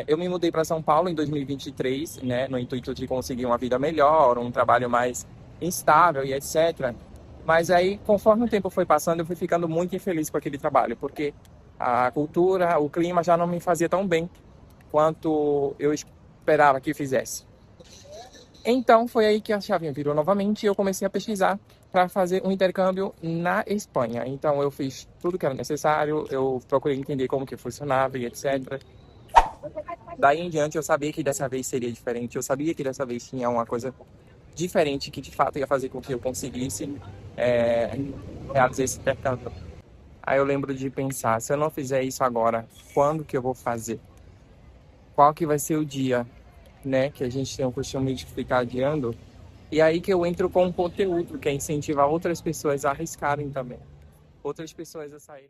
Eu me mudei para São Paulo em 2023, né, no intuito de conseguir uma vida melhor, um trabalho mais instável e etc. Mas aí, conforme o tempo foi passando, eu fui ficando muito infeliz com aquele trabalho, porque a cultura, o clima já não me fazia tão bem quanto eu esperava que fizesse. Então, foi aí que a chave virou novamente e eu comecei a pesquisar para fazer um intercâmbio na Espanha. Então, eu fiz tudo que era necessário, eu procurei entender como que funcionava e etc. Daí em diante, eu sabia que dessa vez seria diferente, eu sabia que dessa vez tinha uma coisa diferente que de fato ia fazer com que eu conseguisse é, realizar esse intercâmbio. Aí eu lembro de pensar, se eu não fizer isso agora, quando que eu vou fazer? Qual que vai ser o dia, né, que a gente tem o costume de ficar adiando? E aí que eu entro com um conteúdo, que é incentivar outras pessoas a arriscarem também. Outras pessoas a saírem.